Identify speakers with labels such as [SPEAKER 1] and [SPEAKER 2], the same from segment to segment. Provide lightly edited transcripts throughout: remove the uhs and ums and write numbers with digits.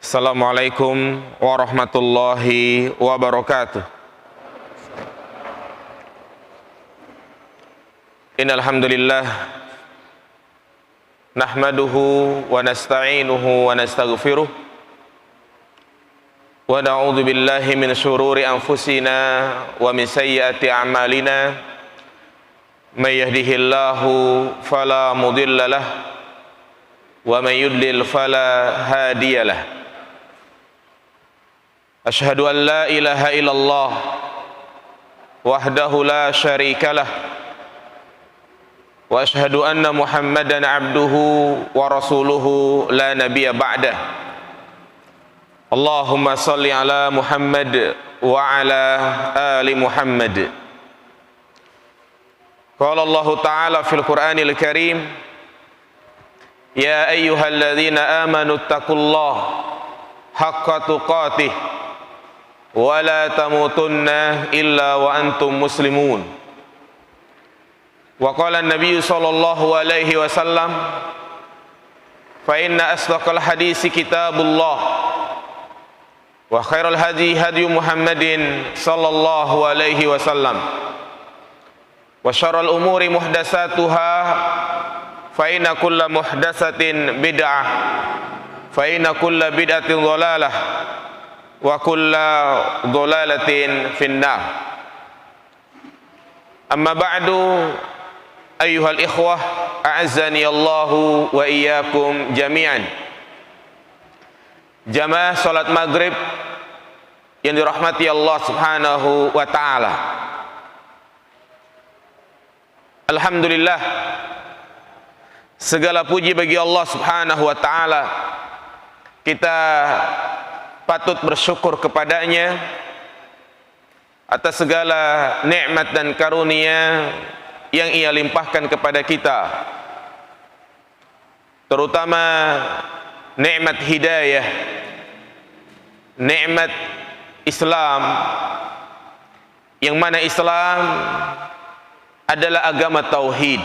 [SPEAKER 1] Assalamualaikum warahmatullahi wabarakatuh. Innal hamdalillah nahmaduhu wa nasta'inuhu wa nastaghfiruh wa na'udzu billahi min shururi anfusina wa min sayyiati a'malina. May yahdihillahu fala mudilla lahu wa may yudlil fala hadiyalah. Ashhadu an la ilaha illallah wahdahu la syarikalah wa ashhadu anna Muhammadan abduhu wa rasuluhu la nabiyya ba'dah. Allahumma salli ala Muhammad wa ala ali Muhammad. Qala Allah Ta'ala fil Qur'anil Karim, ya ayyuhalladzina amanu taqullaha haqqa tuqatih wa la tamutunna illa wa antum muslimun. Wa qala an-nabiy sallallahu alaihi wasallam, fa inna asdaqal hadisi kitabullah wa khairal hadi hadi Muhammadin sallallahu alaihi wasallam wa syarrul umuri muhdatsatuha fa inna kulla muhdatsatin bid'ah fa inna kulla bid'atin dhalalah wa kulla dhalalatin finnar. Amma ba'du, ayyuhal ikhwah, a'azzani Allahu wa iyyakum jami'an. Jamaah salat maghrib yang dirahmati Allah subhanahu wa ta'ala. Alhamdulillah, segala puji bagi Allah subhanahu wa ta'ala. Kita patut bersyukur kepadanya atas segala nikmat dan karunia yang Ia limpahkan kepada kita, terutama nikmat hidayah, nikmat Islam, yang mana Islam adalah agama tauhid.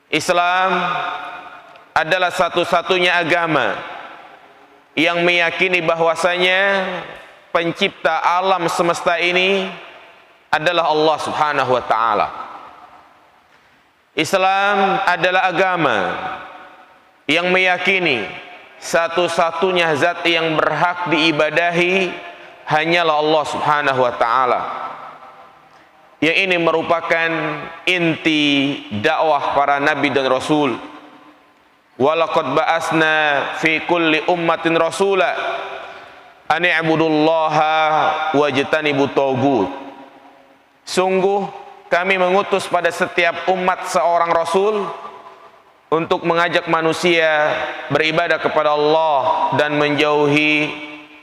[SPEAKER 1] Islam adalah satu-satunya agama yang meyakini bahwasanya pencipta alam semesta ini adalah Allah subhanahu wa ta'ala. Islam adalah agama yang meyakini satu-satunya zat yang berhak diibadahi hanyalah Allah subhanahu wa ta'ala. Yang ini merupakan inti dakwah para nabi dan rasul. Walaqad ba'asna fi kulli ummatin rasula an i'budullaha wajtanibut taghut. Sungguh kami mengutus pada setiap umat seorang rasul untuk mengajak manusia beribadah kepada Allah dan menjauhi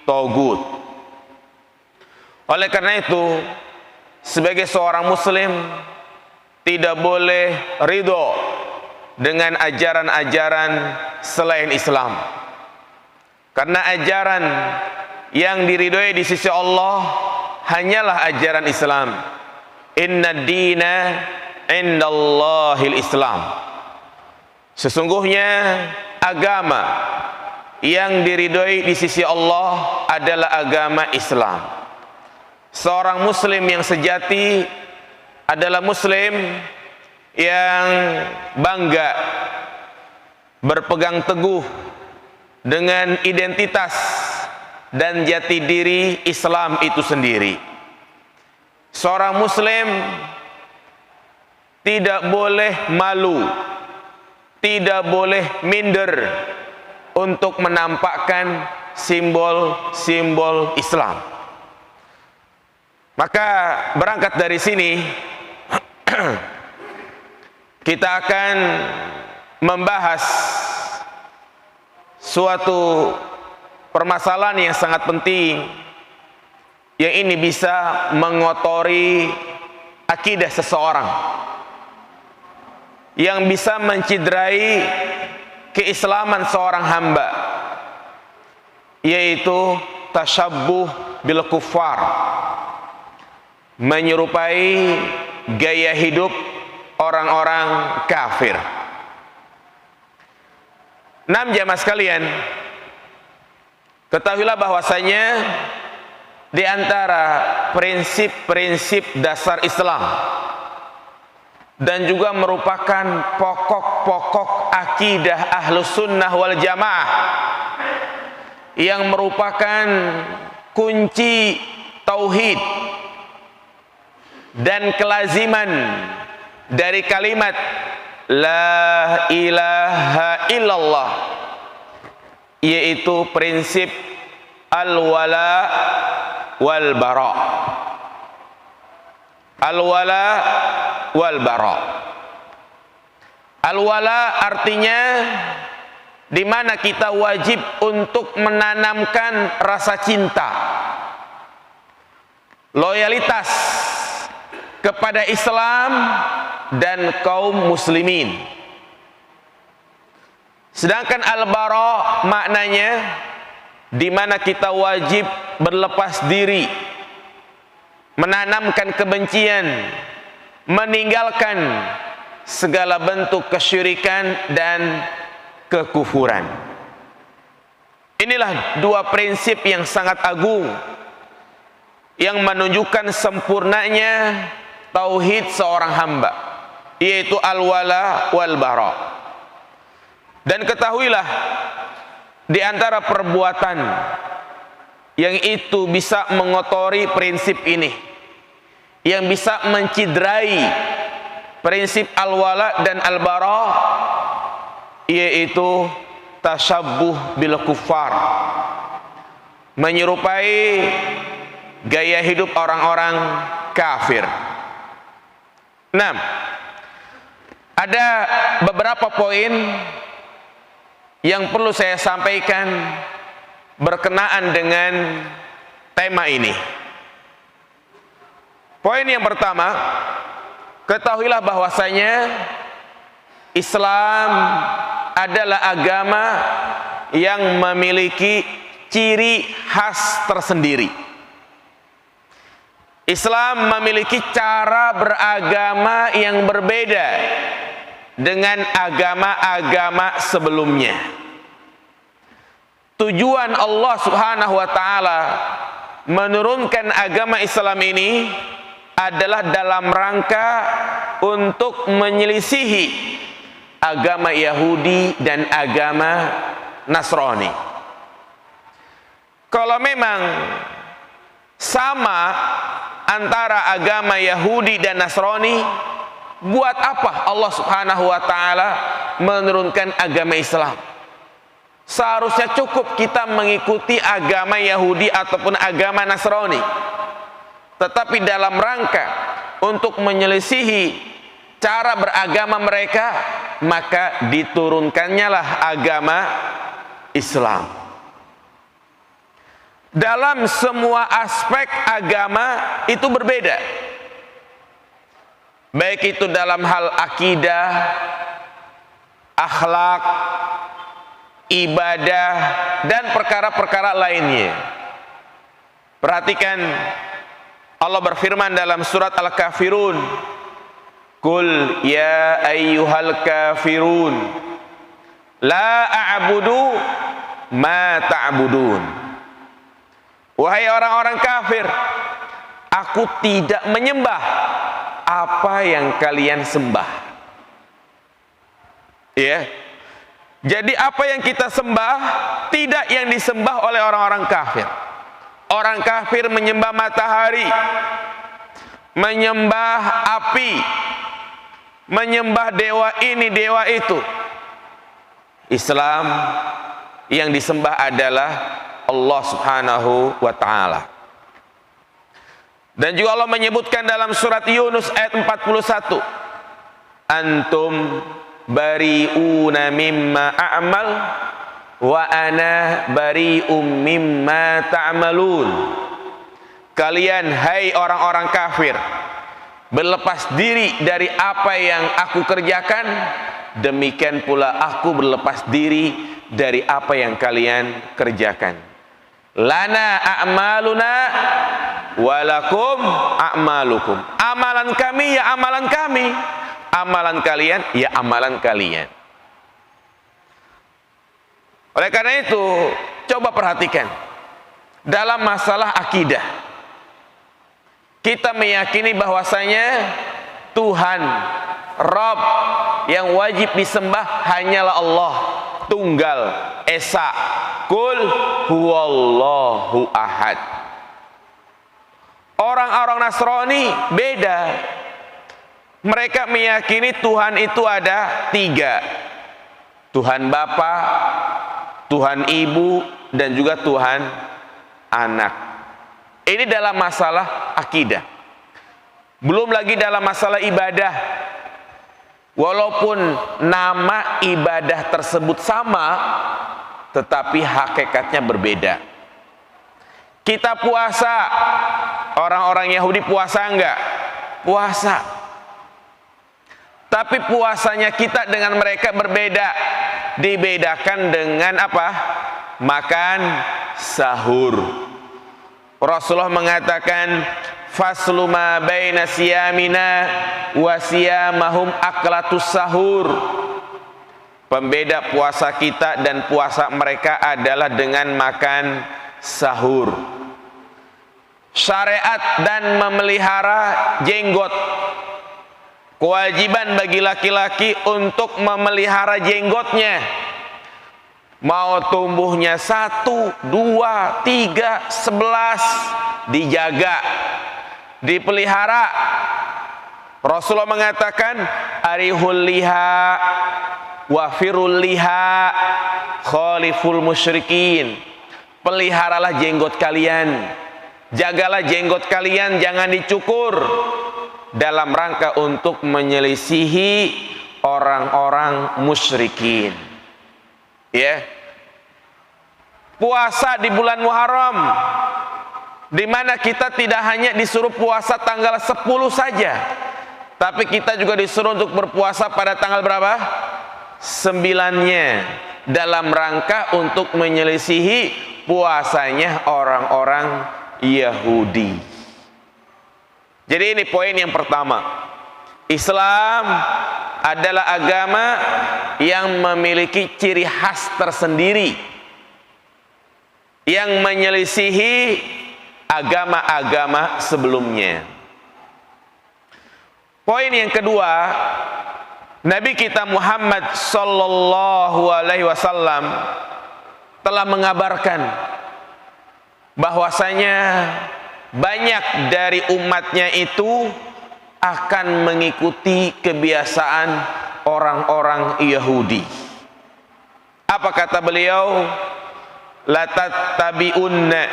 [SPEAKER 1] taghut. Oleh karena itu, sebagai seorang muslim tidak boleh ridho dengan ajaran-ajaran selain Islam, karena ajaran yang diridhoi di sisi Allah hanyalah ajaran Islam. Inna dina indallahil Islam. Sesungguhnya agama yang diridhoi di sisi Allah adalah agama Islam. Seorang muslim yang sejati adalah muslim yang bangga berpegang teguh dengan identitas dan jati diri Islam itu sendiri. Seorang muslim tidak boleh malu, tidak boleh minder untuk menampakkan simbol-simbol Islam. Maka berangkat dari sini kita akan membahas suatu permasalahan yang sangat penting, yang ini bisa mengotori akidah seseorang, yang bisa menciderai keislaman seorang hamba, yaitu tasyabbuh bil kuffar, menyerupai gaya hidup orang-orang kafir. 6 jamaah sekalian, Ketahuilah bahwasanya di antara prinsip-prinsip dasar Islam dan juga merupakan pokok-pokok akidah Ahlus Sunnah wal Jamaah yang merupakan kunci tauhid dan kelaziman dari kalimat la ilaha illallah, yaitu prinsip al-wala wal bara. Al-wala wal bara. Al-wala artinya di mana kita wajib untuk menanamkan rasa cinta, loyalitas kepada Islam dan kaum muslimin. Sedangkan al-bara maknanya di mana kita wajib berlepas diri, menanamkan kebencian, meninggalkan segala bentuk kesyirikan dan kekufuran. Inilah dua prinsip yang sangat agung yang menunjukkan sempurnanya tauhid seorang hamba, yaitu al-wala wal bara. Dan ketahuilah, di antara perbuatan yang itu bisa mengotori prinsip ini, yang bisa menciderai prinsip al-wala dan al-bara, yaitu tasyabbuh bil kuffar, menyerupai gaya hidup orang-orang kafir. Nah, ada beberapa poin yang perlu saya sampaikan berkenaan dengan tema ini. Poin yang pertama, ketahuilah bahwasanya Islam adalah agama yang memiliki ciri khas tersendiri. Islam memiliki cara beragama yang berbeda dengan agama-agama sebelumnya. Tujuan Allah Subhanahu wa taala menurunkan agama Islam ini adalah dalam rangka untuk menyelisihi agama Yahudi dan agama Nasrani. Kalau memang sama antara agama Yahudi dan Nasrani, buat apa Allah Subhanahu wa taala menurunkan agama Islam? Seharusnya cukup kita mengikuti agama Yahudi ataupun agama Nasrani. Tetapi dalam rangka untuk menyelisihi cara beragama mereka, maka diturunkannya lah agama Islam. Dalam semua aspek agama itu berbeda, baik itu dalam hal akidah, akhlak, ibadah, dan perkara-perkara lainnya. Perhatikan, Allah berfirman dalam surat Al-Kafirun, Qul ya ayyuhal kafirun la a'budu ma ta'budun. Wahai orang-orang kafir, aku tidak menyembah apa yang kalian sembah. Ya. Jadi apa yang kita sembah tidak yang disembah oleh orang-orang kafir. Orang kafir menyembah matahari, menyembah api, menyembah dewa ini, dewa itu. Islam yang disembah adalah Allah Subhanahu wa ta'ala. Dan juga Allah menyebutkan dalam surat Yunus ayat 41, antum bari'una mimma a'mal wa ana bari'um mimma ta'malun. Kalian hai orang-orang kafir, berlepas diri dari apa yang aku kerjakan, demikian pula aku berlepas diri dari apa yang kalian kerjakan. Lana a'maluna walakum a'malukum. Amalan kami ya amalan kami, amalan kalian ya amalan kalian. Oleh karena itu, Coba perhatikan. Dalam masalah akidah, kita meyakini bahwasanya Tuhan, Rabb yang wajib disembah hanyalah Allah, tunggal, esa, kul huwallahu ahad. Orang-orang Nasrani beda. Mereka meyakini Tuhan itu ada 3. Tuhan Bapa, Tuhan Ibu, dan juga Tuhan Anak. Ini dalam masalah akidah. Belum lagi dalam masalah ibadah. Walaupun nama ibadah tersebut sama, tetapi hakikatnya berbeda. Kita puasa, orang-orang Yahudi puasa enggak? Puasa. Tapi puasanya kita dengan mereka berbeda. Dibedakan dengan apa? Makan sahur. Rasulullah mengatakan, faslu ma baina siyamina wa siyamahum aklatus sahur. Pembeda puasa kita dan puasa mereka adalah dengan makan sahur. Syariat dan memelihara jenggot. Kewajiban bagi laki-laki untuk memelihara jenggotnya. Mau tumbuhnya 1, 2, 3, 11, dijaga, dipelihara. Rasulullah mengatakan, arihul liha wafirul liha khaliful musyrikin. Peliharalah jenggot kalian, jagalah jenggot kalian, jangan dicukur, dalam rangka untuk menyelisihi orang-orang musyrikin. Ya, puasa di bulan Muharram, di mana kita tidak hanya disuruh puasa tanggal 10 saja, tapi kita juga disuruh untuk berpuasa pada tanggal berapa? 9-nya, dalam rangka untuk menyelisihi puasanya orang-orang Yahudi. Jadi ini poin yang pertama. Islam adalah agama yang memiliki ciri khas tersendiri, yang menyelisihi agama-agama sebelumnya. Poin yang kedua, Nabi kita Muhammad sallallahu alaihi wasallam telah mengabarkan bahwasanya banyak dari umatnya itu akan mengikuti kebiasaan orang-orang Yahudi. Apa kata beliau? La tattabi'unna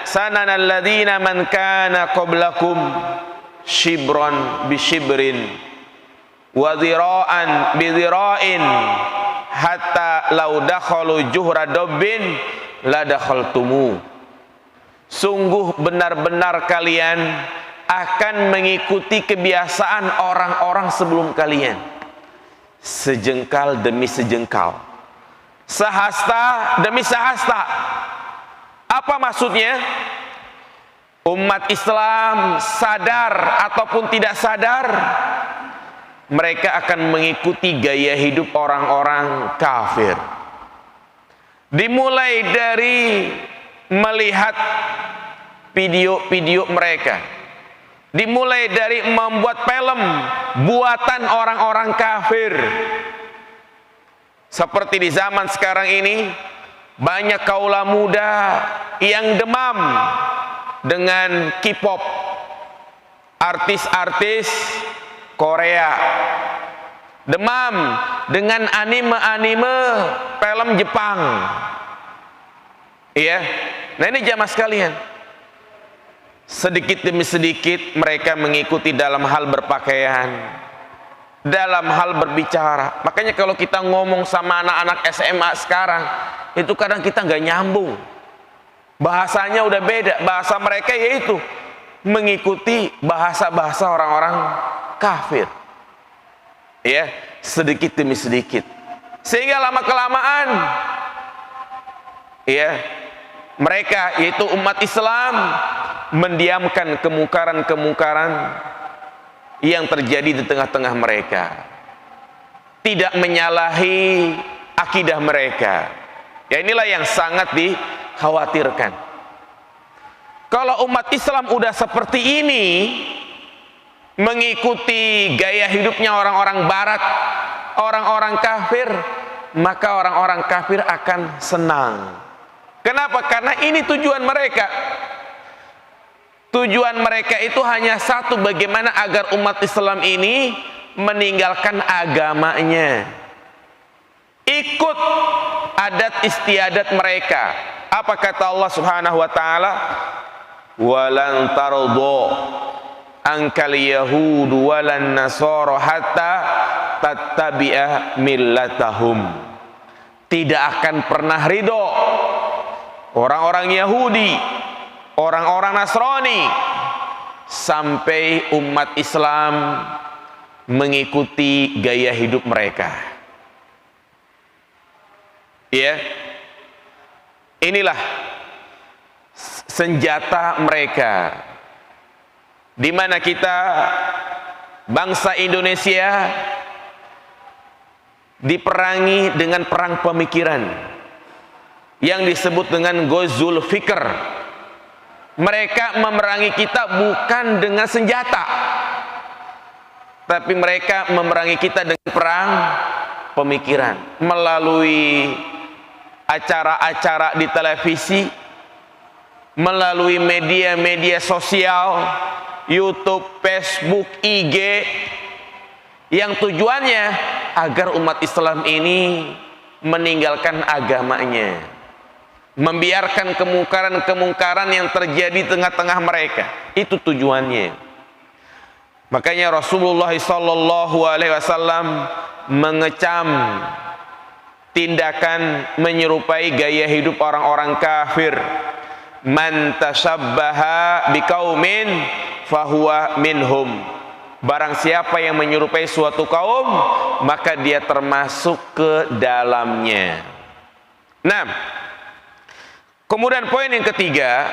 [SPEAKER 1] sananal ladzina man kana qablakum shibran bi shibrin wa dhira'an bi dhira'in hatta law dakhalu juhra dabbin la dakhaltumu. Sungguh benar-benar kalian akan mengikuti kebiasaan orang-orang sebelum kalian, sejengkal demi sejengkal, sehasta demi sehasta. Apa maksudnya? Umat Islam sadar ataupun tidak sadar, mereka akan mengikuti gaya hidup orang-orang kafir. Dimulai dari melihat video-video mereka, dimulai dari membuat film buatan orang-orang kafir. Seperti di zaman sekarang ini, banyak kaula muda yang demam dengan K-pop, artis-artis Korea, demam dengan anime-anime film Jepang. Iya, nah ini jamaah sekalian, sedikit demi sedikit mereka mengikuti dalam hal berpakaian, dalam hal berbicara. Makanya kalau kita ngomong sama anak-anak SMA sekarang, itu kadang kita nggak nyambung. Bahasanya udah beda, bahasa mereka yaitu mengikuti bahasa-bahasa orang-orang kafir. Ya, sedikit demi sedikit, sehingga lama-kelamaan, ya, mereka yaitu umat Islam mendiamkan kemungkaran-kemungkaran yang terjadi di tengah-tengah mereka. Tidak menyalahi akidah mereka. Ya, inilah yang sangat dikhawatirkan. Kalau umat Islam udah seperti ini, mengikuti gaya hidupnya orang-orang barat, orang-orang kafir, maka orang-orang kafir akan senang. Kenapa? Karena ini tujuan mereka. Tujuan mereka itu hanya satu, bagaimana agar umat Islam ini meninggalkan agamanya, ikut adat istiadat mereka. Apa kata Allah Subhanahu wa taala? Walan tardo ankal yahudu walan nasara hatta tattabi'a millatahum. Tidak akan pernah ridho orang-orang Yahudi, orang-orang Nasrani, sampai umat Islam mengikuti gaya hidup mereka. Ya, inilah senjata mereka, di mana kita bangsa Indonesia diperangi dengan perang pemikiran yang disebut dengan Ghazul Fikr. Mereka memerangi kita bukan dengan senjata, tapi mereka memerangi kita dengan perang pemikiran melalui acara-acara di televisi, melalui media-media sosial, YouTube, Facebook, IG, yang tujuannya agar umat Islam ini meninggalkan agamanya, membiarkan kemungkaran-kemungkaran yang terjadi di tengah-tengah mereka. Itu tujuannya. Makanya Rasulullah SAW mengecam tindakan menyerupai gaya hidup orang-orang kafir. Man tashabbaha biqaumin fahuwa minhum. Barang siapa yang menyerupai suatu kaum, maka dia termasuk ke dalamnya. Nah, kemudian poin yang ketiga,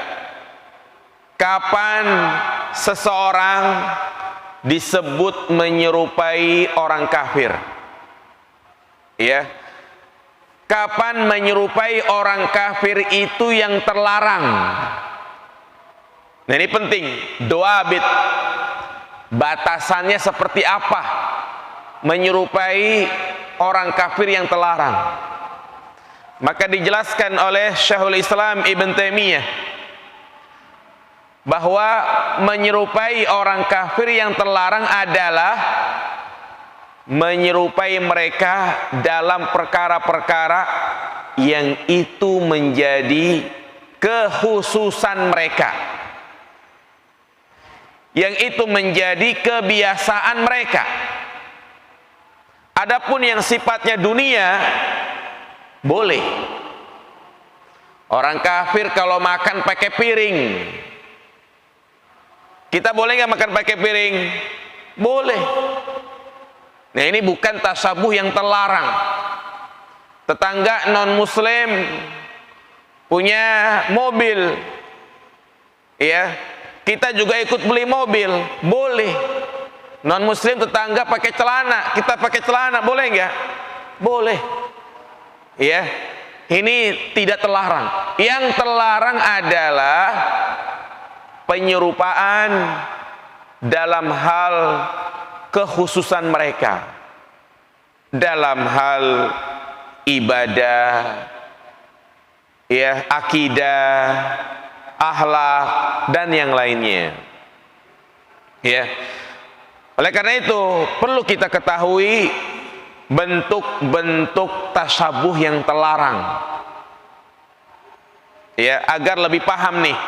[SPEAKER 1] kapan seseorang disebut menyerupai orang kafir? Ya, kapan menyerupai orang kafir itu yang terlarang? Nah, ini penting. Doabit, batasannya seperti apa menyerupai orang kafir yang terlarang? Maka dijelaskan oleh Syekhul Islam Ibn Taimiyah bahwa menyerupai orang kafir yang terlarang adalah menyerupai mereka dalam perkara-perkara yang itu menjadi kekhususan mereka, yang itu menjadi kebiasaan mereka. Adapun yang sifatnya dunia, boleh. Orang kafir kalau makan pakai piring, kita boleh nggak makan pakai piring? Boleh. Nah, ini bukan tasabuh yang terlarang. Tetangga non muslim punya mobil, ya, kita juga ikut beli mobil, boleh. Non muslim tetangga pakai celana, kita pakai celana, boleh nggak? Boleh. Ya, ini tidak terlarang. Yang terlarang adalah penyerupaan dalam hal kekhususan mereka, dalam hal ibadah, ya, akidah, akhlak, dan yang lainnya. Ya, oleh karena itu perlu kita ketahui bentuk-bentuk tasabuh yang terlarang, ya, agar lebih paham nih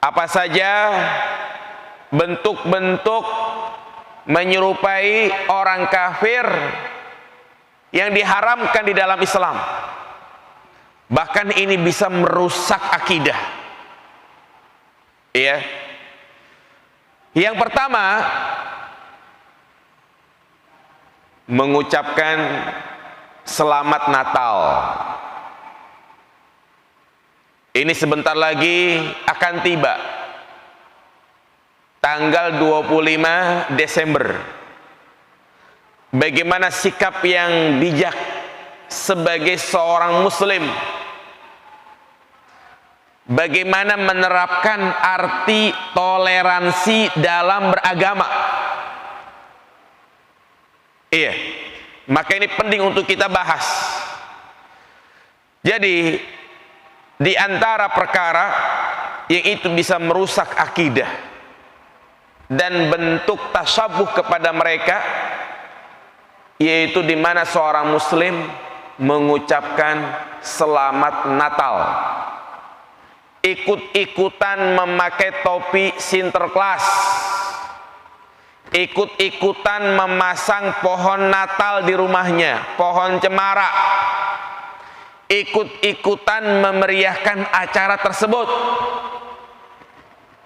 [SPEAKER 1] apa saja bentuk-bentuk menyerupai orang kafir yang diharamkan di dalam Islam. Bahkan ini bisa merusak akidah. Ya. Yang pertama, mengucapkan selamat Natal. Ini sebentar lagi akan tiba. Tanggal 25 Desember. Bagaimana sikap yang bijak sebagai seorang muslim, bagaimana menerapkan arti toleransi dalam beragama. Iya, maka ini penting untuk kita bahas. Jadi di antara perkara yang itu bisa merusak akidah dan bentuk tasyabuh kepada mereka, yaitu di mana seorang muslim mengucapkan selamat Natal, ikut-ikutan memakai topi Sinterklas, ikut-ikutan memasang pohon Natal di rumahnya, pohon cemara, ikut-ikutan memeriahkan acara tersebut.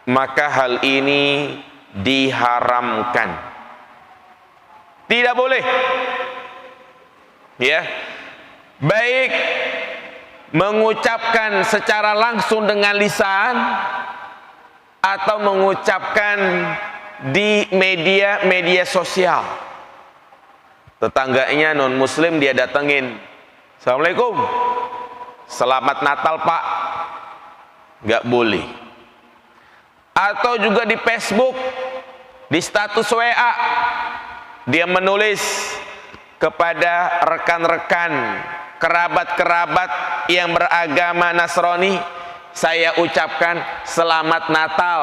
[SPEAKER 1] Maka hal ini diharamkan, tidak boleh, ya, baik mengucapkan secara langsung dengan lisan atau mengucapkan di media sosial. Tetangganya non muslim dia datengin, assalamualaikum, selamat Natal pak, nggak boleh. Atau juga di Facebook, di status WA, dia menulis kepada rekan-rekan, kerabat-kerabat yang beragama Nasrani, saya ucapkan selamat Natal,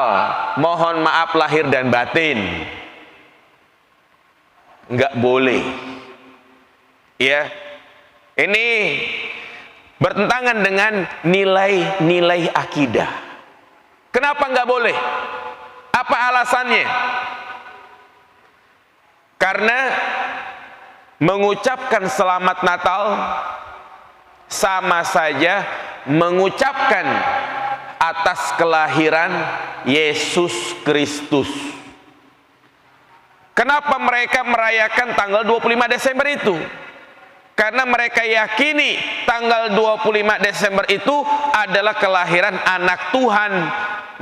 [SPEAKER 1] mohon maaf lahir dan batin. Enggak boleh, ya. Ini bertentangan dengan nilai-nilai akidah. Kenapa enggak boleh? Apa alasannya? Karena mengucapkan selamat Natal sama saja mengucapkan atas kelahiran Yesus Kristus. Kenapa mereka merayakan tanggal 25 Desember itu? Karena mereka yakini tanggal 25 Desember itu adalah kelahiran anak Tuhan,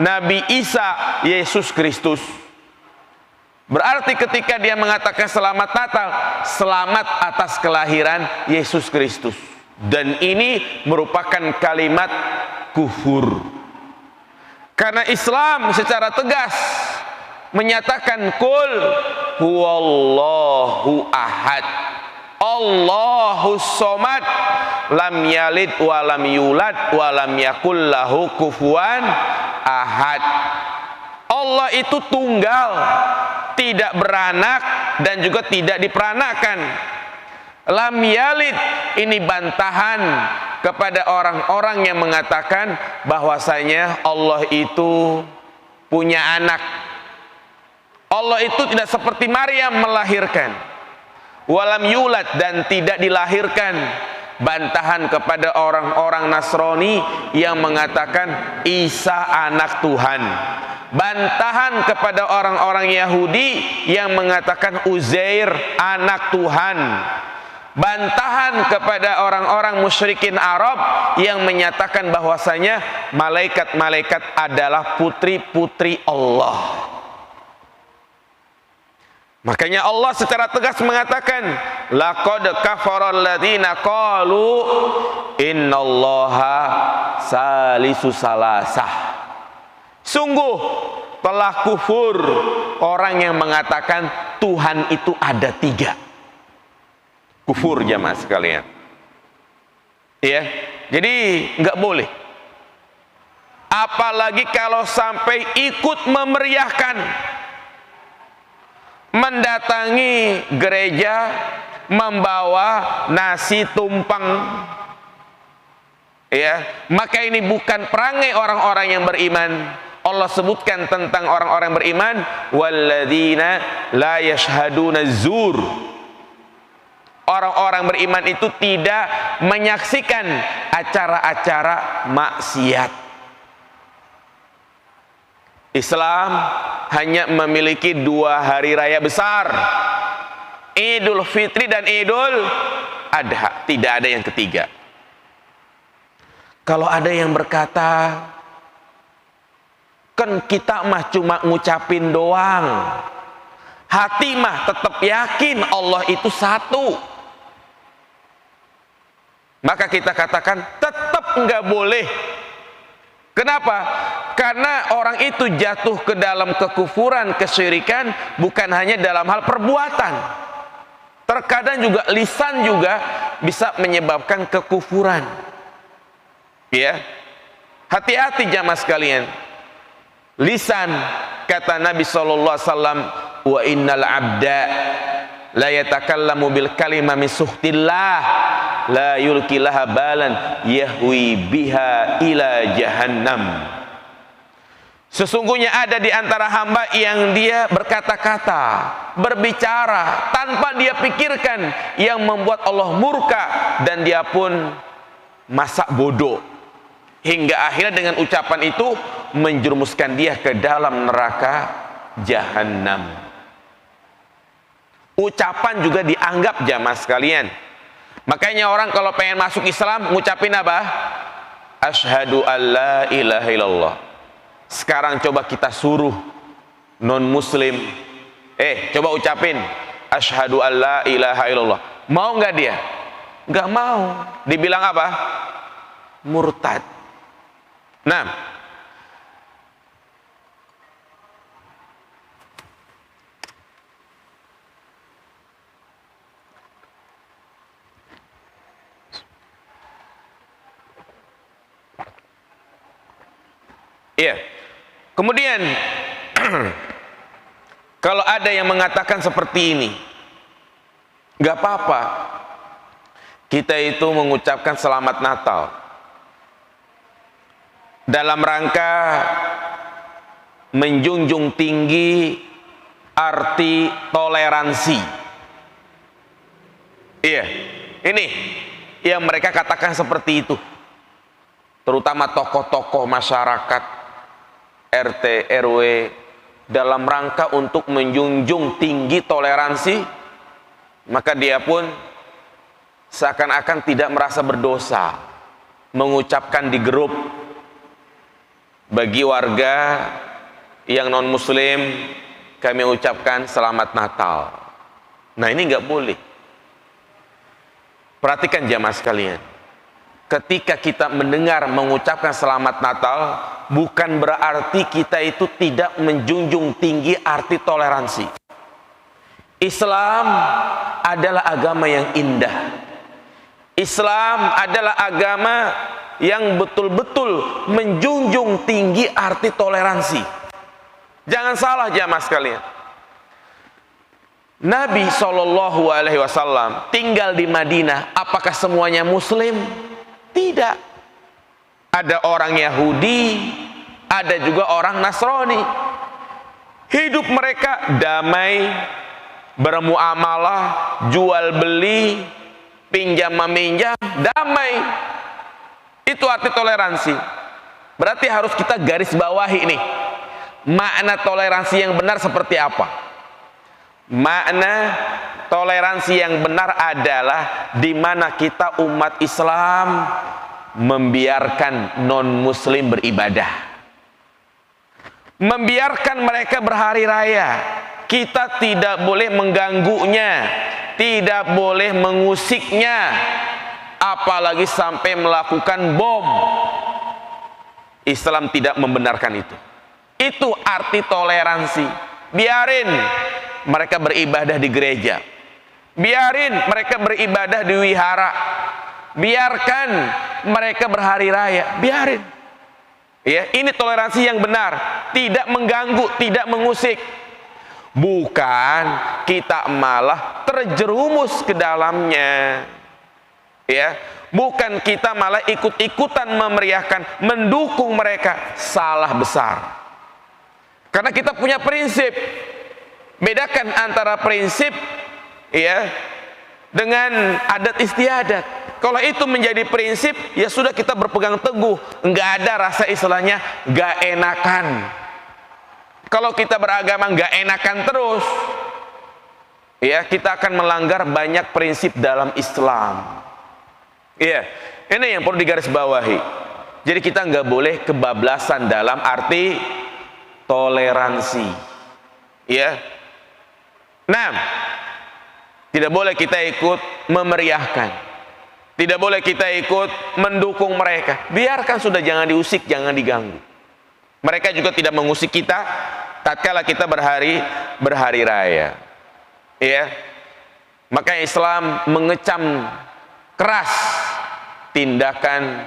[SPEAKER 1] Nabi Isa, Yesus Kristus. Berarti ketika dia mengatakan selamat Natal, selamat atas kelahiran Yesus Kristus. Dan ini merupakan kalimat kufur. Karena Islam secara tegas menyatakan kul huwallahu ahad, Allahus somad, lam yalid wa lam yulad wa lam yakul lahu kufuwan ahad. Allah itu tunggal, tidak beranak dan juga tidak diperanakan. Lam yalid, ini bantahan kepada orang-orang yang mengatakan bahwasanya Allah itu punya anak. Allah itu tidak seperti Maryam melahirkan. Walam yulad, dan tidak dilahirkan. Bantahan kepada orang-orang Nasrani yang mengatakan Isa anak Tuhan. Bantahan kepada orang-orang Yahudi yang mengatakan Uzair anak Tuhan. Bantahan kepada orang-orang musyrikin Arab yang menyatakan bahwasanya malaikat-malaikat adalah putri-putri Allah. Makanya Allah secara tegas mengatakan, laqad kafara alladziina qalu innallaha salisu salasah. Sungguh telah kufur orang yang mengatakan Tuhan itu ada tiga. Kufur jamaah sekalian. Ya, jadi nggak boleh. Apalagi kalau sampai ikut memeriahkan, mendatangi gereja membawa nasi tumpeng, ya, maka ini bukan perangai orang-orang yang beriman. Allah sebutkan tentang orang-orang beriman, walladzina la yashhaduna zur. Orang-orang beriman itu tidak menyaksikan acara-acara maksiat. Islam hanya memiliki dua hari raya besar, Idul Fitri dan Idul Adha. Tidak ada yang ketiga. Kalau ada yang berkata, kan kita mah cuma ngucapin doang, hati mah tetap yakin Allah itu satu. maka kita katakan tetap nggak boleh. Kenapa? Karena orang itu jatuh ke dalam kekufuran, kesyirikan, bukan hanya dalam hal perbuatan. Terkadang juga lisan juga bisa menyebabkan kekufuran. Ya, hati-hati jamaah sekalian. Lisan, kata Nabi SAW, wa innal abda la yatakallamu bil kalima min suhtillah la yulkilaha balan yahwi biha ila jahannam. Sesungguhnya ada di antara hamba yang dia berkata-kata, berbicara tanpa dia pikirkan, yang membuat Allah murka dan dia pun masak bodoh, hingga akhirnya dengan ucapan itu menjerumuskan dia ke dalam neraka jahannam. Ucapan juga dianggap jamaah sekalian. Makanya orang kalau pengen masuk Islam ngucapin apa? Asyhadu alla ilaha illallah. Sekarang coba kita suruh non muslim, coba ucapin asyhadu alla ilaha illallah. Mau nggak dia? Nggak mau. Dibilang apa? Murtad. Nah, iya. Kemudian kalau ada yang mengatakan seperti ini, nggak apa-apa. Kita itu mengucapkan selamat Natal dalam rangka menjunjung tinggi arti toleransi. Iya, ini yang mereka katakan seperti itu. Terutama tokoh-tokoh masyarakat, RT, RW, dalam rangka untuk menjunjung tinggi toleransi, maka dia pun seakan-akan tidak merasa berdosa mengucapkan di grup bagi warga yang non muslim, kami ucapkan selamat Natal. Nah, ini nggak boleh. Perhatikan jamaah sekalian, ketika kita mendengar mengucapkan selamat Natal, bukan berarti kita itu tidak menjunjung tinggi arti toleransi. Islam adalah agama yang indah. Islam adalah agama yang betul-betul menjunjung tinggi arti toleransi. Jangan salah jamaah sekalian. Nabi SAW tinggal di Madinah. Apakah semuanya Muslim? Tidak. Ada orang Yahudi, ada juga orang Nasrani. Hidup mereka damai, bermuamalah, jual beli, pinjam meminjam, damai. Itu arti toleransi. Berarti harus kita garis bawahi nih, makna toleransi yang benar seperti apa. Makna toleransi yang benar adalah di mana kita umat Islam membiarkan non muslim beribadah, membiarkan mereka berhari raya. Kita tidak boleh mengganggunya, tidak boleh mengusiknya, apalagi sampai melakukan bom. Islam tidak membenarkan itu. Itu arti toleransi. Biarin mereka beribadah di gereja, biarin mereka beribadah di wihara, biarkan mereka berhari raya, biarin. Ya, ini toleransi yang benar, tidak mengganggu, tidak mengusik. Bukan kita malah terjerumus ke dalamnya. Ya, bukan kita malah ikut-ikutan memeriahkan, mendukung mereka. Salah besar. Karena kita punya prinsip. Bedakan antara prinsip ya dengan adat istiadat. Kalau itu menjadi prinsip, ya sudah kita berpegang teguh, nggak ada rasa istilahnya nggak enakan. Kalau kita beragama nggak enakan terus, ya kita akan melanggar banyak prinsip dalam Islam. Iya, ini yang perlu digarisbawahi. Jadi kita nggak boleh kebablasan dalam arti toleransi. Ya. Nah, tidak boleh kita ikut memeriahkan. Tidak boleh kita ikut mendukung mereka. Biarkan sudah, jangan diusik, jangan diganggu. Mereka juga tidak mengusik kita tatkala kita berhari raya. Ya. Maka Islam mengecam keras tindakan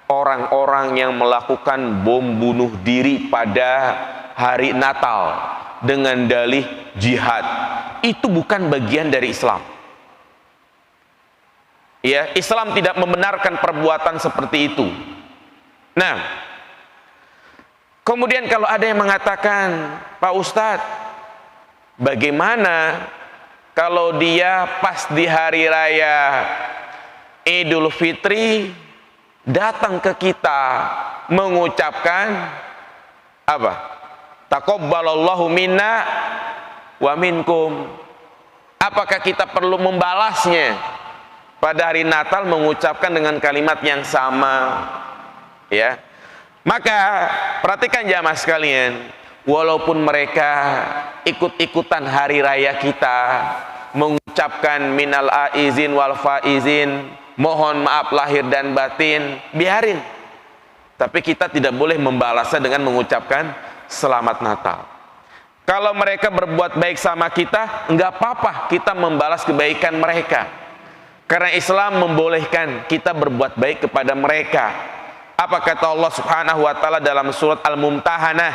[SPEAKER 1] orang-orang yang melakukan bom bunuh diri pada hari Natal dengan dalih jihad. Itu bukan bagian dari Islam. Ya, Islam tidak membenarkan perbuatan seperti itu. Nah, kemudian kalau ada yang mengatakan, Pak Ustadz, bagaimana kalau dia pas di hari raya Idul Fitri datang ke kita mengucapkan apa? Taqabbalallahu minna wa minkum. Apakah kita perlu membalasnya pada hari Natal mengucapkan dengan kalimat yang sama? Ya. Maka perhatikan jamaah sekalian, walaupun mereka ikut-ikutan hari raya kita, mengucapkan minal aizin wal faizin, mohon maaf lahir dan batin, biarin. Tapi kita tidak boleh membalasnya dengan mengucapkan selamat Natal. Kalau mereka berbuat baik sama kita, enggak apa-apa kita membalas kebaikan mereka. Karena Islam membolehkan kita berbuat baik kepada mereka. Apa kata Allah Subhanahu wa taala dalam surat Al-Mumtahanah?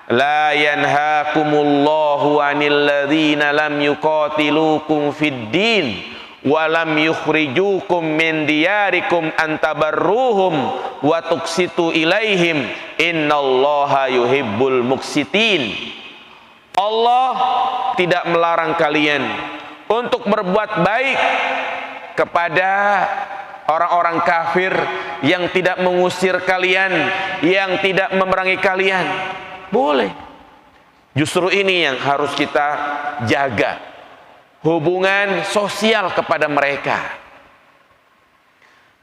[SPEAKER 1] La yanhaakumullahu 'anil ladzina lam yuqatilukum fid din wa lam yukhrijukum min diyarikum an tabarruhum wa tuqsitu ilaihim innallaha yuhibbul muqsitin. Allah tidak melarang kalian untuk berbuat baik kepada orang-orang kafir yang tidak mengusir kalian, yang tidak memerangi kalian. Boleh. Justru ini yang harus kita jaga, hubungan sosial kepada mereka.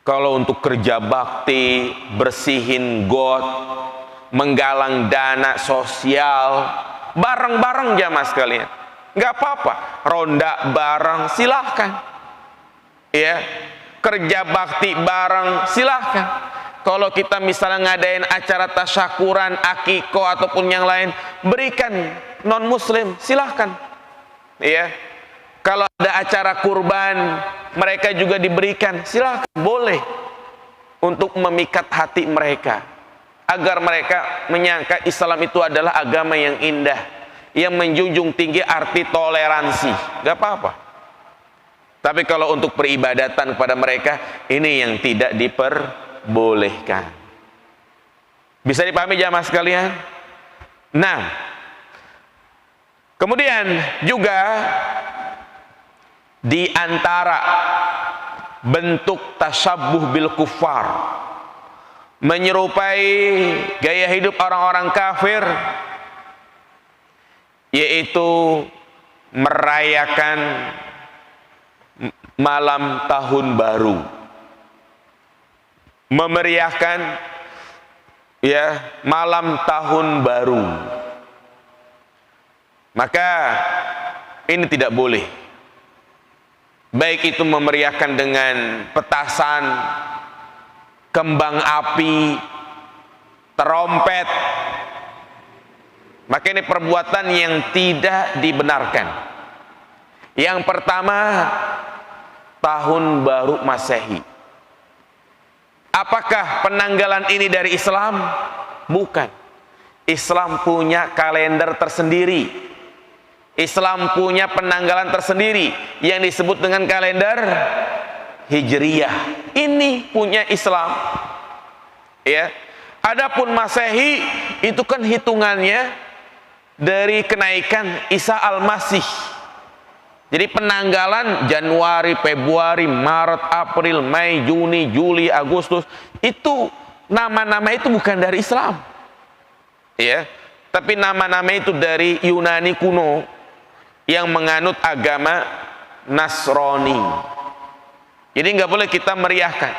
[SPEAKER 1] Kalau untuk kerja bakti, bersihin got, menggalang dana sosial, bareng-bareng jamaah sekalian, nggak apa-apa. Ronda bareng, silahkan. Ya, kerja bakti bareng, silahkan. Kalau kita misalnya ngadain acara tasyakuran, akikoh ataupun yang lain, berikan non muslim, silahkan. Ya, kalau ada acara kurban, mereka juga diberikan, silahkan, boleh, untuk memikat hati mereka, agar mereka menyangka Islam itu adalah agama yang indah, yang menjunjung tinggi arti toleransi. Gak apa-apa. Tapi kalau untuk peribadatan kepada mereka, ini yang tidak diperbolehkan. Bisa dipahami jamaah sekalian? Nah, kemudian juga di antara bentuk tasyabbuh bil kuffar, menyerupai gaya hidup orang-orang kafir, yaitu merayakan malam tahun baru, memeriahkan ya malam tahun baru. Maka ini tidak boleh. Baik itu memeriahkan dengan petasan, kembang api, terompet, maka ini perbuatan yang tidak dibenarkan. Yang pertama, tahun baru Masehi. Apakah penanggalan ini dari Islam? Bukan. Islam punya kalender tersendiri. Islam punya penanggalan tersendiri yang disebut dengan kalender Hijriyah. Ini punya Islam. Ya. Adapun Masehi itu kan hitungannya dari kenaikan Isa Al-Masih. Jadi penanggalan Januari, Februari, Maret, April, Mei, Juni, Juli, Agustus, itu nama-nama itu bukan dari Islam. Ya, tapi nama-nama itu dari Yunani kuno yang menganut agama Nasrani. Jadi nggak boleh kita meriahkan.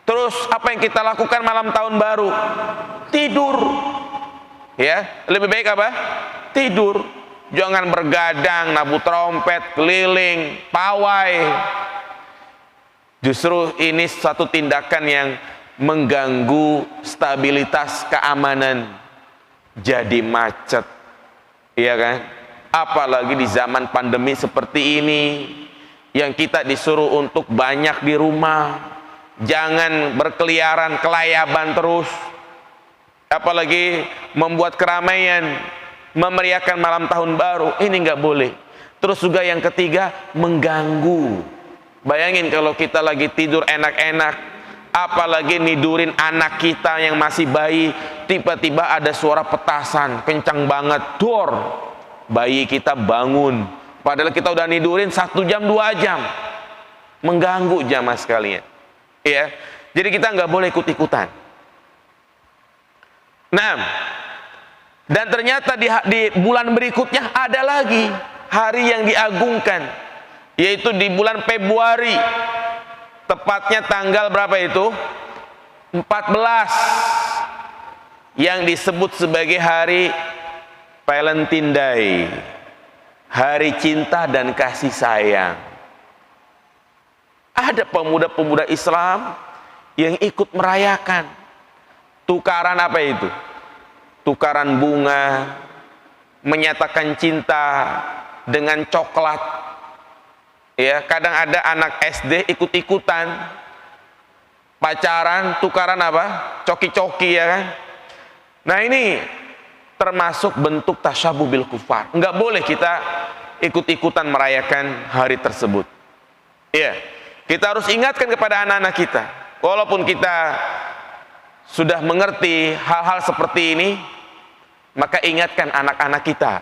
[SPEAKER 1] Terus apa yang kita lakukan malam tahun baru? Tidur. Ya, lebih baik apa? Tidur. Jangan bergadang, nabu trompet, keliling, pawai. Justru ini satu tindakan yang mengganggu stabilitas keamanan, jadi macet, iya kan? Apalagi di zaman pandemi seperti ini, yang kita disuruh untuk banyak di rumah, jangan berkeliaran, kelayaban terus, apalagi membuat keramaian, memeriahkan malam tahun baru, ini nggak boleh. Terus juga yang ketiga, mengganggu. Bayangin kalau kita lagi tidur enak-enak, apalagi nidurin anak kita yang masih bayi, tiba-tiba ada suara petasan kencang banget, dor, bayi kita bangun, padahal kita udah nidurin 1 jam 2 jam, mengganggu jamaah sekalian, ya. Jadi kita nggak boleh ikut-ikutan. Nah, dan ternyata di bulan berikutnya ada lagi hari yang diagungkan, yaitu di bulan Februari, tepatnya tanggal berapa itu? 14, yang disebut sebagai hari Valentine Day, hari cinta dan kasih sayang. Ada pemuda-pemuda Islam yang ikut merayakan. Tukaran apa itu? Tukaran bunga, menyatakan cinta dengan coklat. Ya, kadang ada anak SD ikut-ikutan pacaran, tukaran apa? Coki-coki, ya kan? Nah, ini termasuk bentuk tasyabuh bil kufar. Enggak boleh kita ikut-ikutan merayakan hari tersebut. Ya, kita harus ingatkan kepada anak-anak kita. Walaupun kita sudah mengerti hal-hal seperti ini, maka ingatkan anak-anak kita.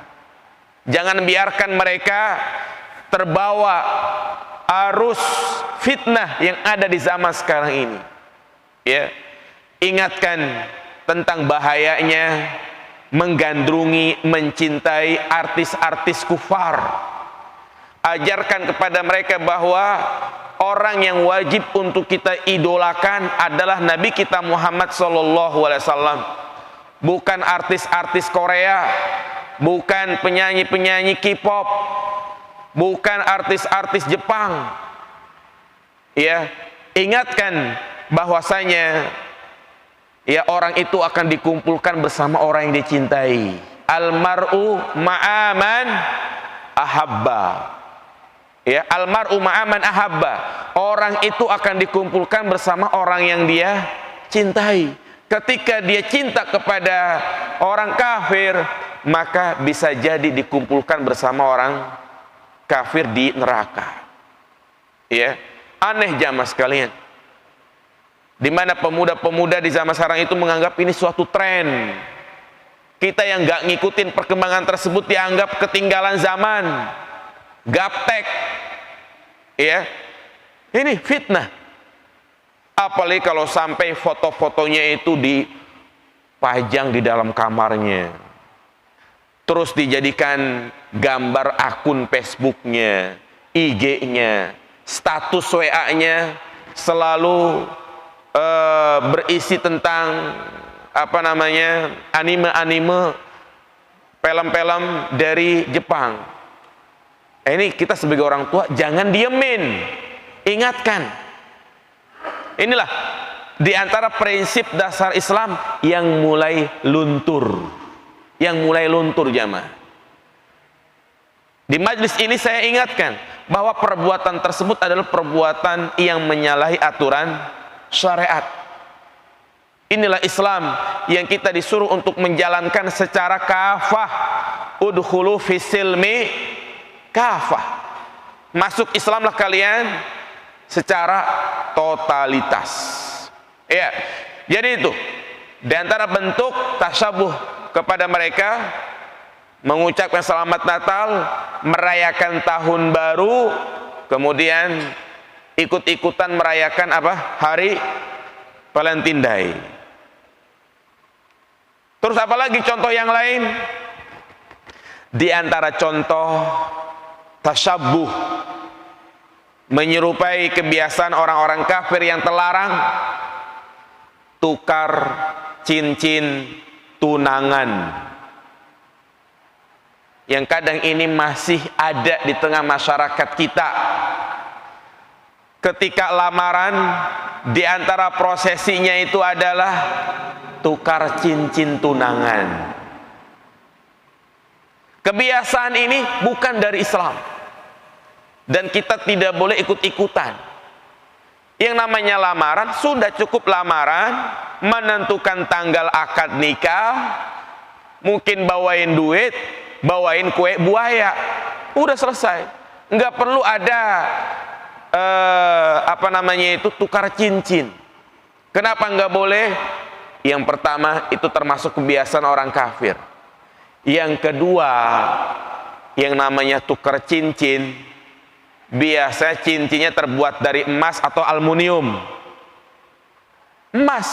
[SPEAKER 1] Jangan biarkan mereka terbawa arus fitnah yang ada di zaman sekarang ini. Ya, ingatkan tentang bahayanya menggandrungi, mencintai artis-artis kufar. Ajarkan kepada mereka bahwa orang yang wajib untuk kita idolakan adalah Nabi kita Muhammad SAW, bukan artis-artis Korea, bukan penyanyi-penyanyi K-pop, bukan artis-artis Jepang. Ya, ingatkan bahwasanya ya orang itu akan dikumpulkan bersama orang yang dicintai. Almar'u ma'aman ahabba. Ya, almar'u ma'aman ahabba. Orang itu akan dikumpulkan bersama orang yang dia cintai. Ketika dia cinta kepada orang kafir, maka bisa jadi dikumpulkan bersama orang kafir di neraka. Ya, aneh jamaah sekalian, di mana pemuda-pemuda di zaman sekarang itu menganggap ini suatu tren. Kita yang nggak ngikutin perkembangan tersebut dianggap ketinggalan zaman, gaptek. Ya, ini fitnah. Apalagi kalau sampai foto-fotonya itu dipajang di dalam kamarnya, terus dijadikan gambar akun Facebooknya, IG-nya, status WA-nya selalu berisi tentang apa namanya, anime-anime, film-film dari Jepang. Ini kita sebagai orang tua jangan diemin, ingatkan. Inilah di antara prinsip dasar Islam yang mulai luntur, jamaah. Di majlis ini saya ingatkan bahwa perbuatan tersebut adalah perbuatan yang menyalahi aturan syariat. Inilah Islam yang kita disuruh untuk menjalankan secara kafah. Udkhulu fisilmi kafah. Masuk Islamlah kalian secara totalitas. Ya, jadi itu di antara bentuk tasyabuh kepada mereka, mengucapkan selamat Natal, merayakan tahun baru, kemudian ikut-ikutan merayakan apa? Hari Valentine Day. Terus apalagi contoh yang lain? Di antara contoh tasyabuh, menyerupai kebiasaan orang-orang kafir yang terlarang, tukar cincin tunangan, yang kadang ini masih ada di tengah masyarakat kita. ketika lamaran, di antara prosesinya itu adalah tukar cincin tunangan. Kebiasaan ini bukan dari Islam, dan kita tidak boleh ikut-ikutan. Yang namanya lamaran, sudah cukup lamaran, menentukan tanggal akad nikah, mungkin bawain duit, bawain kue buaya, udah selesai. Nggak perlu ada tukar cincin. Kenapa nggak boleh? Yang pertama, itu termasuk kebiasaan orang kafir. Yang kedua, yang namanya tukar cincin, biasanya cincinnya terbuat dari emas atau aluminium. Emas.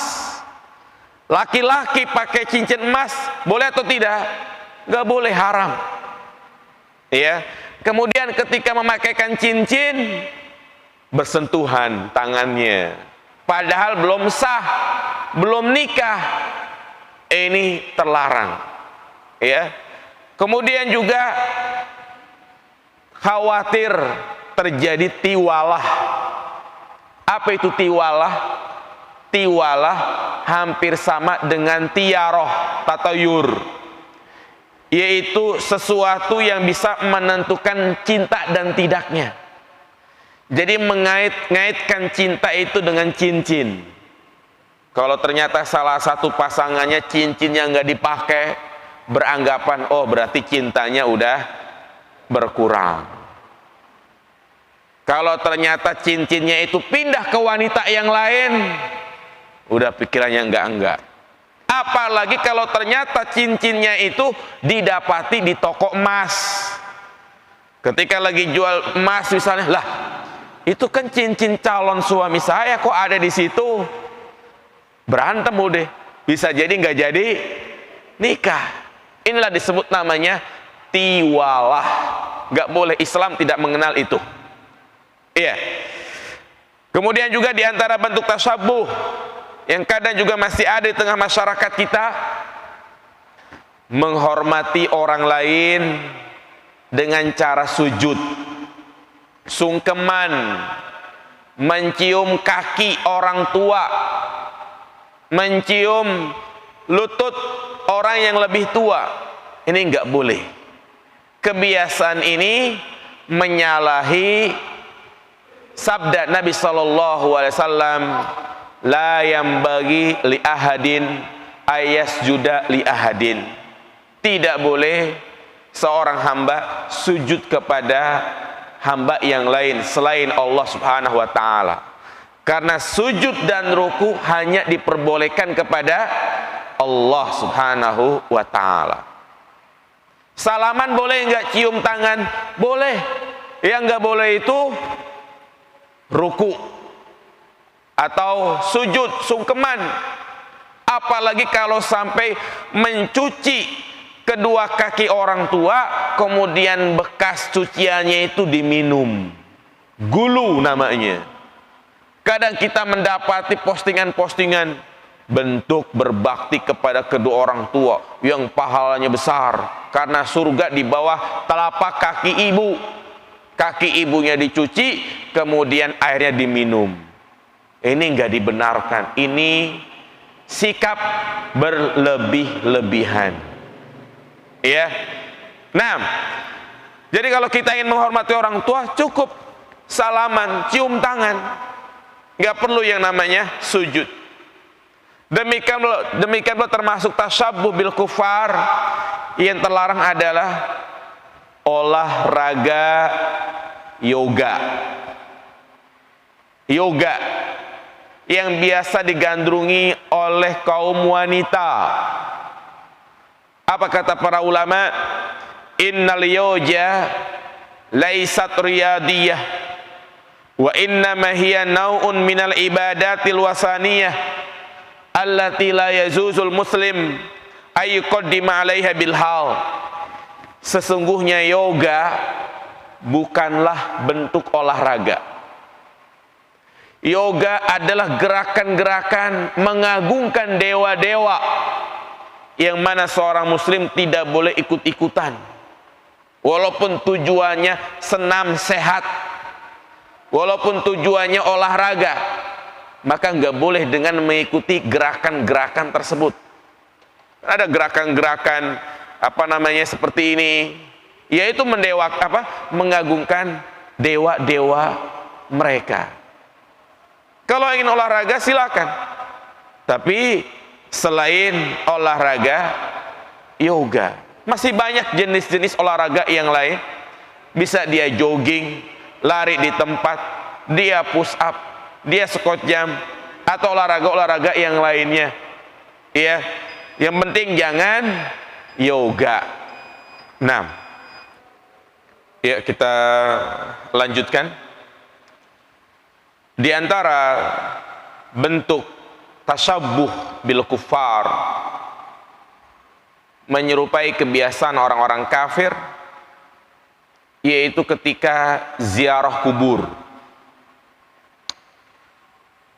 [SPEAKER 1] Laki-laki pakai cincin emas, boleh atau tidak? Nggak boleh, haram. Ya. Kemudian ketika memakaikan cincin, bersentuhan tangannya, padahal belum sah, belum nikah, ini terlarang. Ya. Kemudian juga khawatir terjadi tiwalah. Apa itu tiwalah? Tiwalah hampir sama dengan tiaroh, tatayur, yaitu sesuatu yang bisa menentukan cinta dan tidaknya. Jadi mengait-ngaitkan cinta itu dengan cincin. Kalau ternyata salah satu pasangannya cincinnya nggak dipakai, beranggapan, oh berarti cintanya udah berkurang. Kalau ternyata cincinnya itu pindah ke wanita yang lain, udah pikirannya enggak. Apalagi kalau ternyata cincinnya itu didapati di toko emas. Ketika lagi jual emas misalnya, lah itu kan cincin calon suami saya, kok ada di situ? Berantem udah, bisa jadi nggak jadi nikah. Inilah disebut namanya tiwalah. Nggak boleh, Islam tidak mengenal itu. Iya. Kemudian juga diantara bentuk tasyabuh yang kadang juga masih ada di tengah masyarakat kita, menghormati orang lain dengan cara sujud, sungkeman, mencium kaki orang tua, mencium lutut orang yang lebih tua. Ini enggak boleh. Kebiasaan ini menyalahi sabda Nabi SAW, la yambagi li ahadin ayasjuda li ahadin. Tidak boleh seorang hamba sujud kepada hamba yang lain selain Allah Subhanahu wa taala. Karena sujud dan ruku hanya diperbolehkan kepada Allah Subhanahu wa taala. Salaman boleh enggak? Cium tangan boleh. Yang enggak boleh itu ruku atau sujud, sungkeman. Apalagi kalau sampai mencuci kedua kaki orang tua, kemudian bekas cuciannya itu diminum. Gulu namanya. Kadang kita mendapati postingan-postingan bentuk berbakti kepada kedua orang tua yang pahalanya besar, karena surga di bawah telapak kaki ibu. Kaki ibunya dicuci, kemudian airnya diminum. Ini enggak dibenarkan. Ini sikap berlebih-lebihan. Ya. Nah, jadi kalau kita ingin menghormati orang tua, cukup salaman, cium tangan. Enggak perlu yang namanya sujud. Demikian pula termasuk tasyabuh bil kufar. Yang terlarang adalah olahraga yoga. Yoga yang biasa digandrungi oleh kaum wanita. Apa kata para ulama? Innal yoga laisat riyadiyah wa innama hiya nau'un minal ibadatil wasaniyah allati la yazuzul muslim ayyuqaddima 'alaiha bil hal. Sesungguhnya yoga bukanlah bentuk olahraga. Yoga adalah gerakan-gerakan mengagungkan dewa-dewa yang mana seorang muslim tidak boleh ikut-ikutan. Walaupun tujuannya senam sehat, walaupun tujuannya olahraga, maka nggak boleh dengan mengikuti gerakan-gerakan tersebut. Ada gerakan-gerakan seperti ini, yaitu mengagungkan dewa-dewa mereka. Kalau ingin olahraga silakan, tapi selain olahraga yoga, masih banyak jenis-jenis olahraga yang lain. Bisa dia jogging, lari di tempat, dia push up, dia squat jump, atau olahraga-olahraga yang lainnya. Ya, yang penting jangan yoga. Nah, ya kita lanjutkan. Di antara bentuk tasyabbuh bil kuffar, menyerupai kebiasaan orang-orang kafir, yaitu ketika ziarah kubur.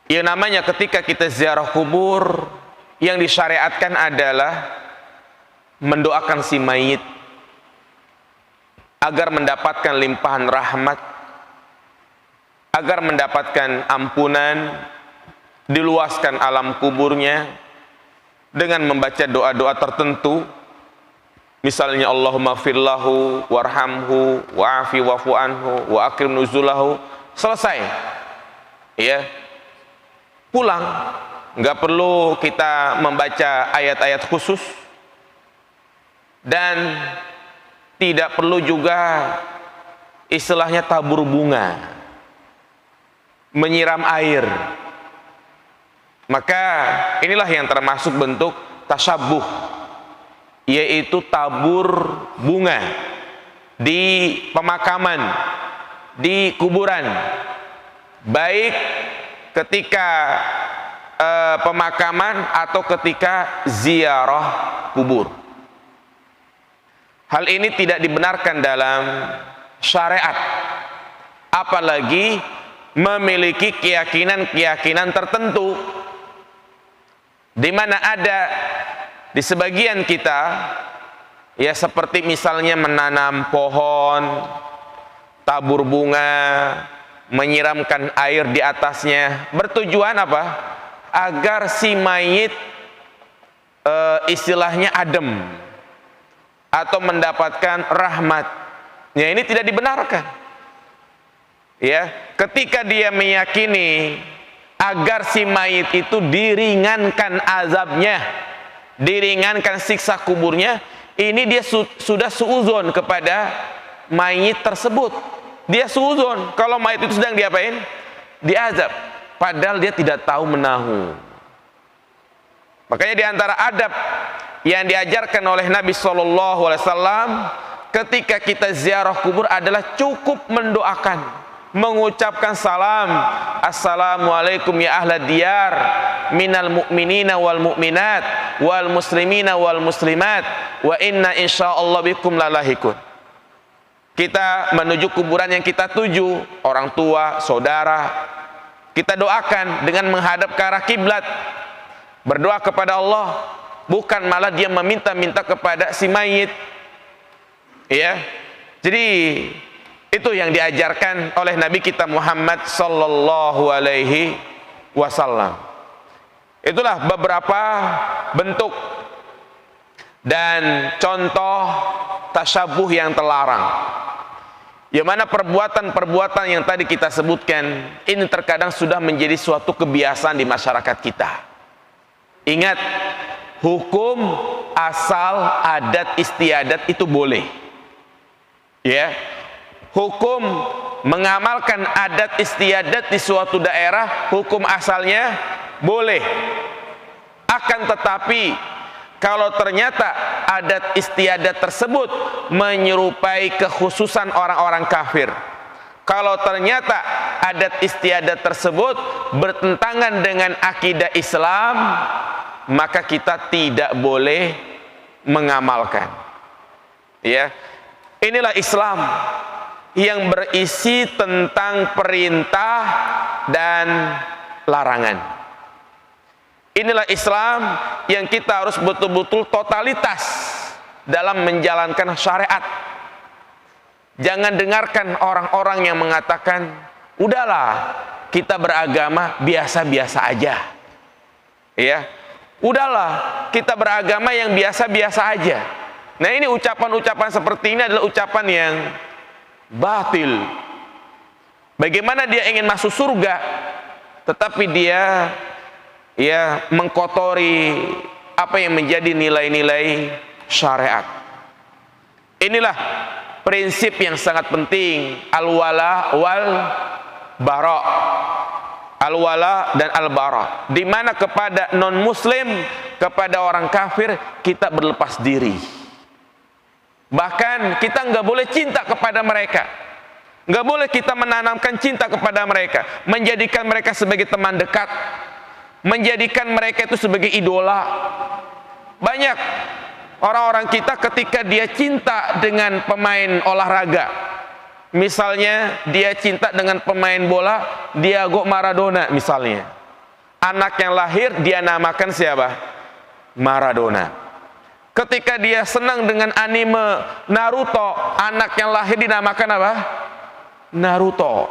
[SPEAKER 1] Yang namanya ketika kita ziarah kubur, yang disyariatkan adalah mendoakan si mayit agar mendapatkan limpahan rahmat, agar mendapatkan ampunan, diluaskan alam kuburnya dengan membaca doa-doa tertentu. Misalnya Allahumma firlahu warhamhu wa'afi wa'fu anhu wa akrim nuzulahu. Selesai, ya, pulang. Nggak perlu kita membaca ayat-ayat khusus, dan tidak perlu juga istilahnya tabur bunga, menyiram air. Maka inilah yang termasuk bentuk tasyabbuh, yaitu tabur bunga di pemakaman, di kuburan, baik ketika pemakaman atau ketika ziarah kubur. Hal ini tidak dibenarkan dalam syariat, apalagi memiliki keyakinan-keyakinan tertentu, di mana ada di sebagian kita, ya, seperti misalnya menanam pohon, tabur bunga, menyiramkan air di atasnya, bertujuan apa? Agar si mayit istilahnya adem atau mendapatkan rahmat. Ya, ini tidak dibenarkan. Ya, ketika dia meyakini agar si mayit itu diringankan azabnya, diringankan siksa kuburnya, ini dia sudah suuzon kepada mayit tersebut. Dia suuzon kalau mayit itu sedang diapain? Diazab, padahal dia tidak tahu menahu. Makanya di antara adab yang diajarkan oleh Nabi SAW ketika kita ziarah kubur adalah cukup mendoakan, mengucapkan salam, assalamualaikum ya ahla diyar minal mu'minina wal mu'minat wal muslimina wal muslimat wa inna insyaallah bikum lalahikun. Kita menuju kuburan yang kita tuju, orang tua, saudara, kita doakan dengan menghadap ke arah kiblat, berdoa kepada Allah, bukan malah dia meminta-minta kepada si mayit. Ya, jadi itu yang diajarkan oleh Nabi kita Muhammad sallallahu alaihi wasallam. Itulah beberapa bentuk dan contoh tasyabbuh yang terlarang. Yang mana perbuatan-perbuatan yang tadi kita sebutkan ini terkadang sudah menjadi suatu kebiasaan di masyarakat kita. Ingat, hukum asal adat istiadat itu boleh. Ya. Hukum mengamalkan adat istiadat di suatu daerah, hukum asalnya boleh. Akan tetapi kalau ternyata adat istiadat tersebut menyerupai kekhususan orang-orang kafir, kalau ternyata adat istiadat tersebut bertentangan dengan akidah Islam, maka kita tidak boleh mengamalkan. Ya, inilah Islam yang berisi tentang perintah dan larangan. Inilah Islam yang kita harus betul-betul totalitas dalam menjalankan syariat. Jangan dengarkan orang-orang yang mengatakan udahlah kita beragama biasa-biasa aja. Ya, udahlah kita beragama yang biasa-biasa aja. Nah, ini ucapan-ucapan seperti ini adalah ucapan yang batil. Bagaimana dia ingin masuk surga, tetapi dia mengkotori apa yang menjadi nilai-nilai syariat. Inilah prinsip yang sangat penting, al-wala wal bara. Al-wala dan al-bara, di mana kepada non-muslim, kepada orang kafir kita berlepas diri. Bahkan kita nggak boleh cinta kepada mereka, nggak boleh kita menanamkan cinta kepada mereka, menjadikan mereka sebagai teman dekat, menjadikan mereka itu sebagai idola. Banyak orang-orang kita ketika dia cinta dengan pemain olahraga, misalnya dia cinta dengan pemain bola Diego Maradona misalnya, anak yang lahir dia namakan siapa? Maradona. Ketika dia senang dengan anime Naruto, anak yang lahir dinamakan apa? Naruto.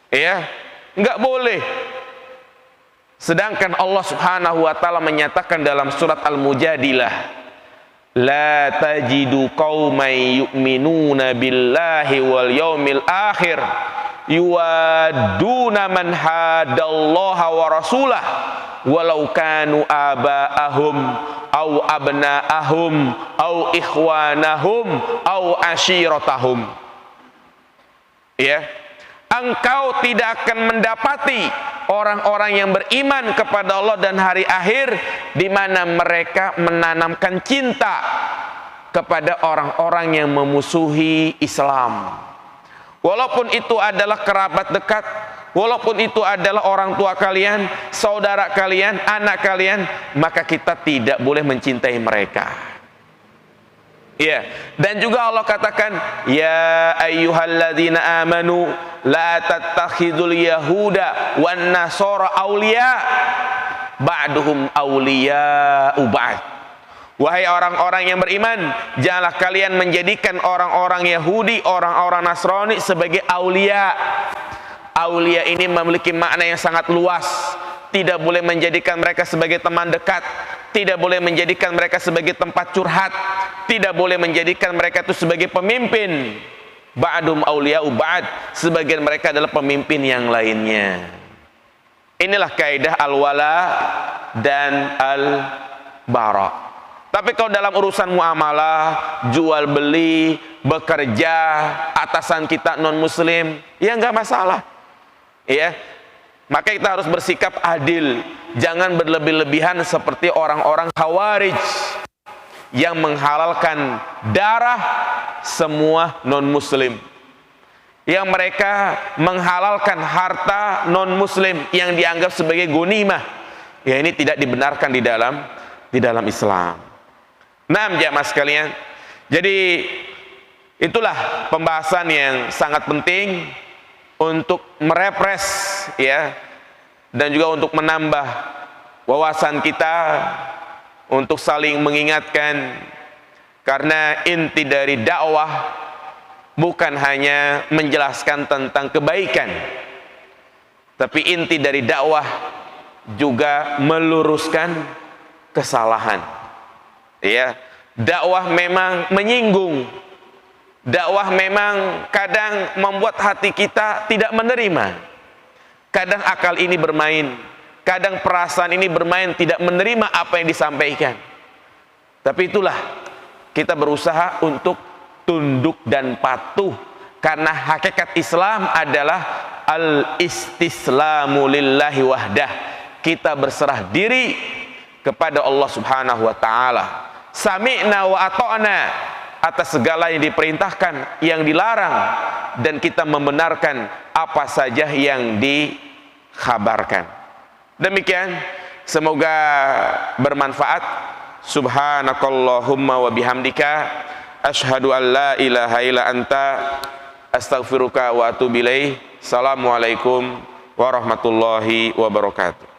[SPEAKER 1] Ya, nggak boleh. Sedangkan Allah Subhanahu wa taala menyatakan dalam surat Al-Mujadilah, la tajidu qauman yu'minuna billahi wal yaumil akhir yuwadduna man hadallaha wa rasulah walau kanu aba'ahum au abna'ahum au ikhwanahum au ashiratahum. Ya, engkau tidak akan mendapati orang-orang yang beriman kepada Allah dan hari akhir di mana mereka menanamkan cinta kepada orang-orang yang memusuhi Islam. Walaupun itu adalah kerabat dekat, walaupun itu adalah orang tua kalian, saudara kalian, anak kalian, maka kita tidak boleh mencintai mereka. Ya, dan juga Allah katakan, ya ayyuhalladzina amanu la tattakhidul yahuda wan nasara awliya ba'duhum awliya'u ba'd. Wahai orang-orang yang beriman, janganlah kalian menjadikan orang-orang Yahudi, orang-orang Nasrani sebagai aulia. Aulia ini memiliki makna yang sangat luas. Tidak boleh menjadikan mereka sebagai teman dekat, tidak boleh menjadikan mereka sebagai tempat curhat, tidak boleh menjadikan mereka itu sebagai pemimpin. Ba'dum auliya'u ba'd, sebagian mereka adalah pemimpin yang lainnya. Inilah kaidah al-wala dan al-bara. Tapi kalau dalam urusan muamalah, jual beli, bekerja, atasan kita non muslim, ya nggak masalah. Ya, maka kita harus bersikap adil, jangan berlebih-lebihan seperti orang-orang Khawarij yang menghalalkan darah semua non muslim, yang mereka menghalalkan harta non muslim yang dianggap sebagai ghanimah. Ya, ini tidak dibenarkan di dalam Islam. Nah, jamaah sekalian, jadi itulah pembahasan yang sangat penting untuk merepres, ya, dan juga untuk menambah wawasan kita, untuk saling mengingatkan, karena inti dari dakwah bukan hanya menjelaskan tentang kebaikan, tapi inti dari dakwah juga meluruskan kesalahan. Ya, dakwah memang menyinggung, dakwah memang kadang membuat hati kita tidak menerima, kadang akal ini bermain, kadang perasaan ini bermain, tidak menerima apa yang disampaikan. Tapi itulah kita berusaha untuk tunduk dan patuh, karena hakikat Islam adalah al-istislamu lillahi wahdah. Kita berserah diri kepada Allah Subhanahu wa taala. Sami'na wa ata'na, atas segala yang diperintahkan, yang dilarang, dan kita membenarkan apa saja yang dikhabarkan. Demikian, semoga bermanfaat. Subhanakallahumma wa bihamdika asyhadu an la ilaha illa anta astaghfiruka wa atubu ilaih. Assalamualaikum warahmatullahi wabarakatuh.